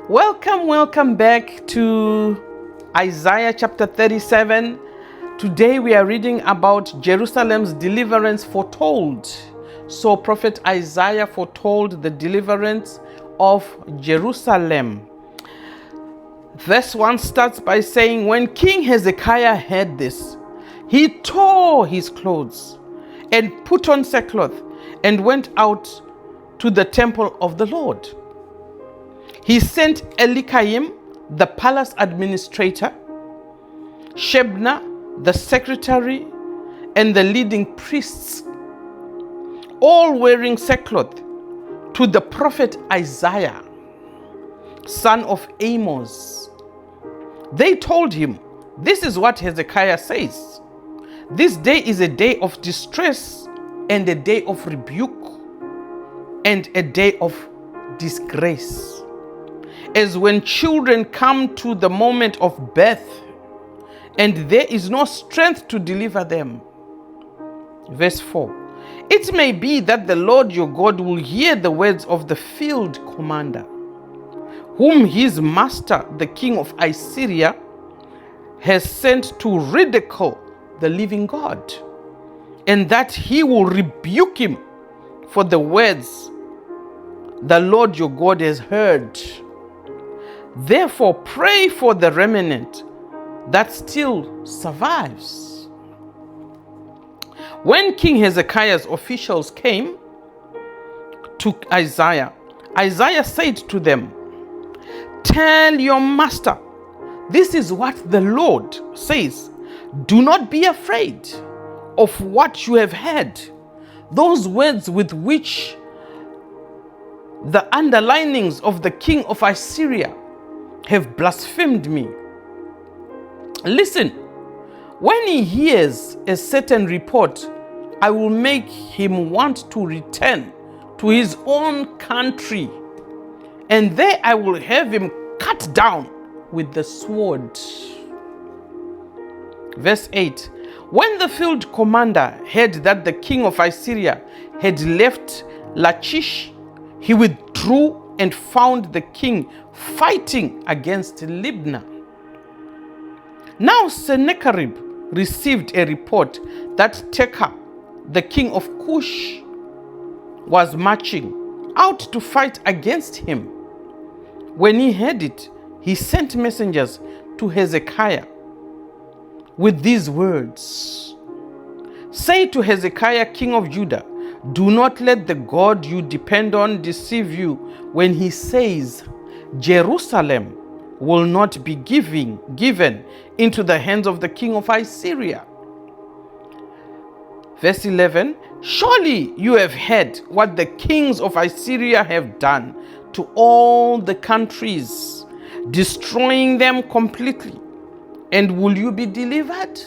Welcome back to Isaiah chapter 37. Today we are reading about Jerusalem's deliverance foretold. So Prophet Isaiah foretold the deliverance of Jerusalem. Verse 1 starts by saying, when King Hezekiah heard this, he tore his clothes and put on sackcloth and went out to the temple of the Lord. He sent Hezekiah, the palace administrator, Shebna, the secretary, and the leading priests, all wearing sackcloth, to the prophet Isaiah, son of Amos. They told him, this is what Hezekiah says. This day is a day of distress and a day of rebuke and a day of disgrace. As when children come to the moment of birth, and there is no strength to deliver them. Verse 4. It may be that the Lord your God will hear the words of the field commander, whom his master, the king of Assyria, has sent to ridicule the living God, and that he will rebuke him for the words the Lord your God has heard. Therefore, pray for the remnant that still survives. When King Hezekiah's officials came to Isaiah, Isaiah said to them, tell your master, this is what the Lord says. Do not be afraid of what you have heard. Those words with which the underlinings of the king of Assyria have blasphemed me. Listen, when he hears a certain report, I will make him want to return to his own country, and there I will have him cut down with the sword. Verse 8. When the field commander heard that the king of Assyria had left Lachish, he withdrew and found the king fighting against Libnah. Now Sennacherib received a report that Tekah, the king of Cush, was marching out to fight against him. When he heard it, he sent messengers to Hezekiah with these words. Say to Hezekiah, king of Judah, do not let the God you depend on deceive you when he says, Jerusalem will not be given into the hands of the king of Assyria. Verse 11, surely you have heard what the kings of Assyria have done to all the countries, destroying them completely. And will you be delivered?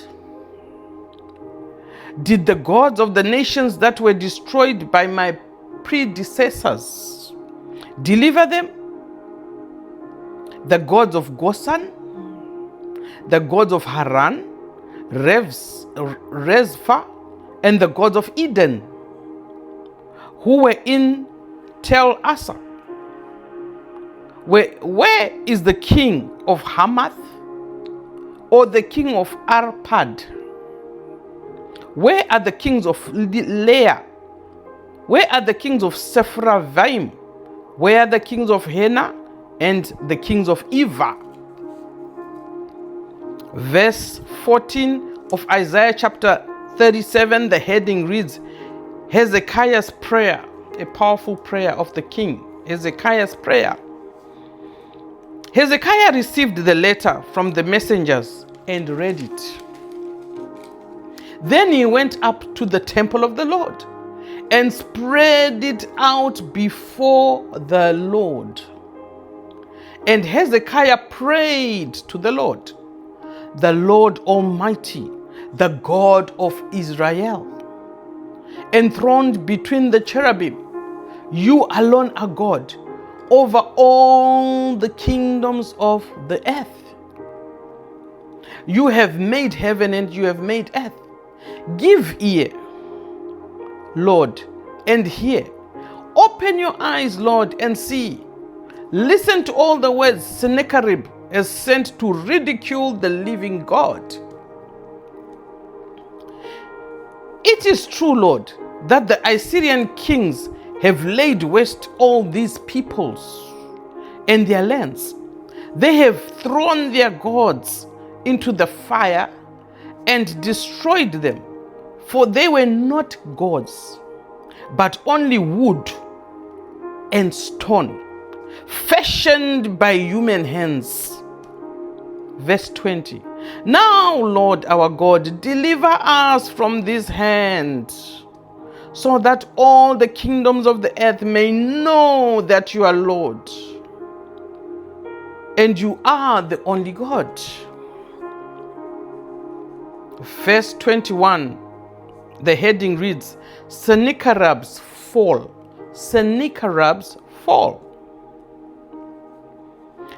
Did the gods of the nations that were destroyed by my predecessors deliver them? The gods of Goshen, the gods of Haran, Rezpha, and the gods of Eden, who were in Tel Assar. Where is the king of Hamath, or the king of Arpad? Where are the kings of Leah? Where are the kings of Sepharvaim? Where are the kings of Hena and the kings of Eva? Verse 14 of Isaiah chapter 37, the heading reads, Hezekiah's prayer, a powerful prayer of the king. Hezekiah's prayer. Hezekiah received the letter from the messengers and read it. Then he went up to the temple of the Lord and spread it out before the Lord. And Hezekiah prayed to the Lord Almighty, the God of Israel, enthroned between the cherubim. You alone are God over all the kingdoms of the earth. You have made heaven and you have made earth. Give ear, Lord, and hear. Open your eyes, Lord, and see. Listen to all the words Sennacherib has sent to ridicule the living God. It is true, Lord, that the Assyrian kings have laid waste all these peoples and their lands. They have thrown their gods into the fire and destroyed them, for they were not gods, but only wood and stone, fashioned by human hands. Verse 20. Now, Lord our God, deliver us from this hand, so that all the kingdoms of the earth may know that you are Lord, and you are the only God. Verse 21, the heading reads, Sennacherib's fall. Sennacherib's fall.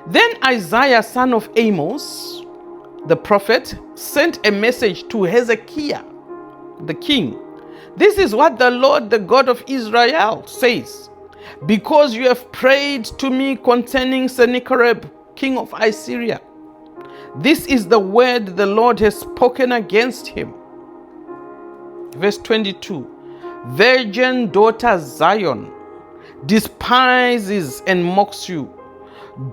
Then Isaiah, son of Amos, the prophet, sent a message to Hezekiah, the king. This is what the Lord, the God of Israel, says. Because you have prayed to me concerning Sennacherib, king of Assyria, this is the word the Lord has spoken against him. Verse 22. Virgin daughter Zion despises and mocks you.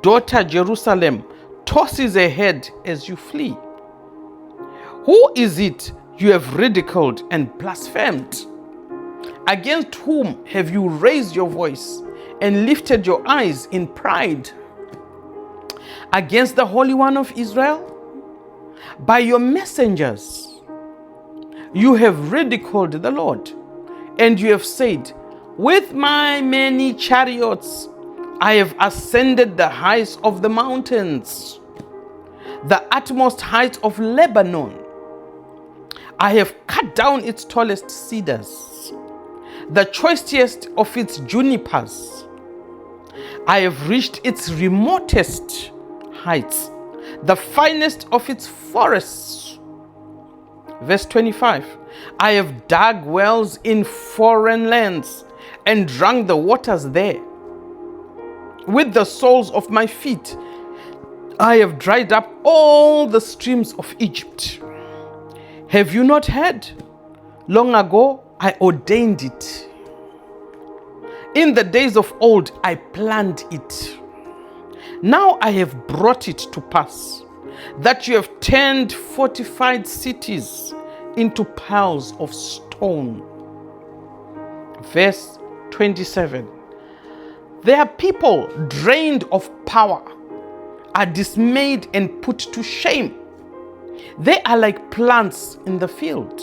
Daughter Jerusalem tosses her head as you flee. Who is it you have ridiculed and blasphemed? Against whom have you raised your voice and lifted your eyes in pride? Against the Holy One of Israel? By your messengers you have ridiculed the Lord, and you have said, with my many chariots I have ascended the heights of the mountains, the utmost heights of Lebanon. I have cut down its tallest cedars, the choicest of its junipers. I have reached its remotest heights, the finest of its forests. Verse 25. I have dug wells in foreign lands and drunk the waters there. With the soles of my feet, I have dried up all the streams of Egypt. Have you not heard? Long ago, I ordained it. In the days of old, I planned it. Now I have brought it to pass, that you have turned fortified cities into piles of stone. Verse 27. Their people, drained of power, are dismayed and put to shame. They are like plants in the field,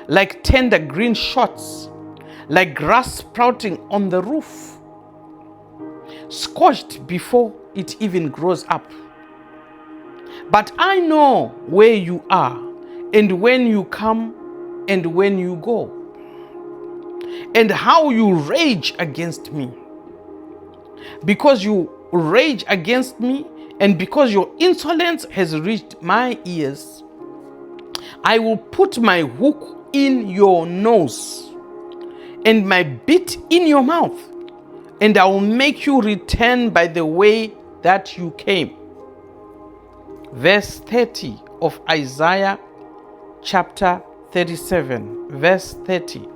like tender green shoots, like grass sprouting on the roof, scorched before it even grows up. But I know where you are, and when you come and when you go, and how you rage against me. Because you rage against me, and because your insolence has reached my ears, I will put my hook in your nose and my bit in your mouth, and I will make you return by the way that you came. Verse 30 of Isaiah chapter 37. Verse 30.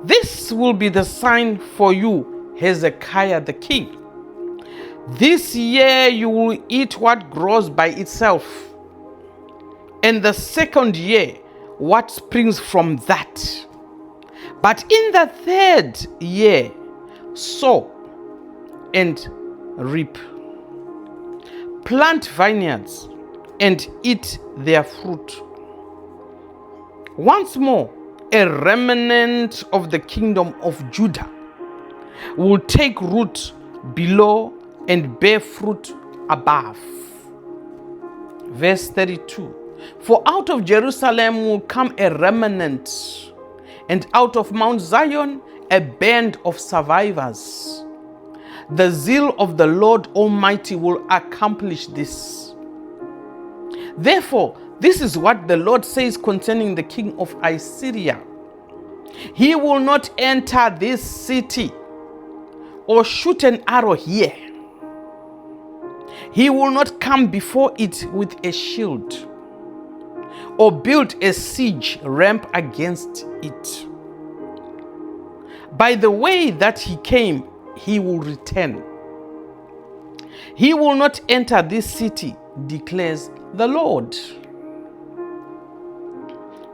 This will be the sign for you, Hezekiah the king. This year you will eat what grows by itself, and the second year what springs from that. But in the third year, sow and reap. Plant vineyards and eat their fruit. Once more, a remnant of the kingdom of Judah will take root below and bear fruit above. Verse 32. For out of Jerusalem will come a remnant, and out of Mount Zion a band of survivors. The zeal of the Lord Almighty will accomplish this. Therefore, this is what the Lord says concerning the king of Assyria. He will not enter this city or shoot an arrow here. He will not come before it with a shield or build a siege ramp against it. By the way that he came, he will return. He will not enter this city, declares the Lord.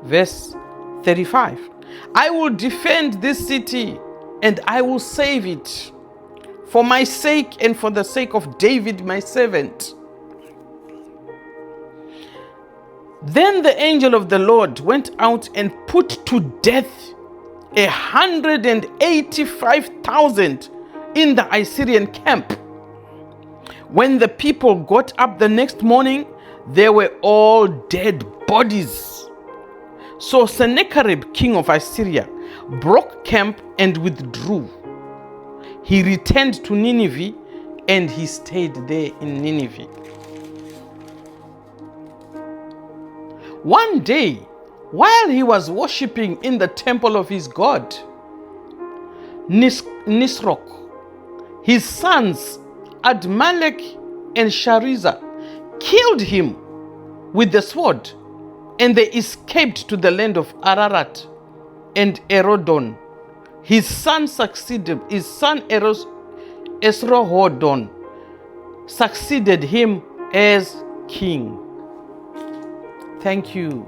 Verse 35. I will defend this city and I will save it for my sake and for the sake of David, my servant. Then the angel of the Lord went out and put to death 185,000 in the Assyrian camp. When the people got up the next morning, they were all dead bodies. So Sennacherib, king of Assyria, broke camp and withdrew. He returned to Nineveh and he stayed there in Nineveh. One day, while he was worshipping in the temple of his god, Nisroch, his sons Admalek and Sharezer killed him with the sword, and they escaped to the land of Ararat and Erodon. His son Esarhaddon succeeded him as king. Thank you.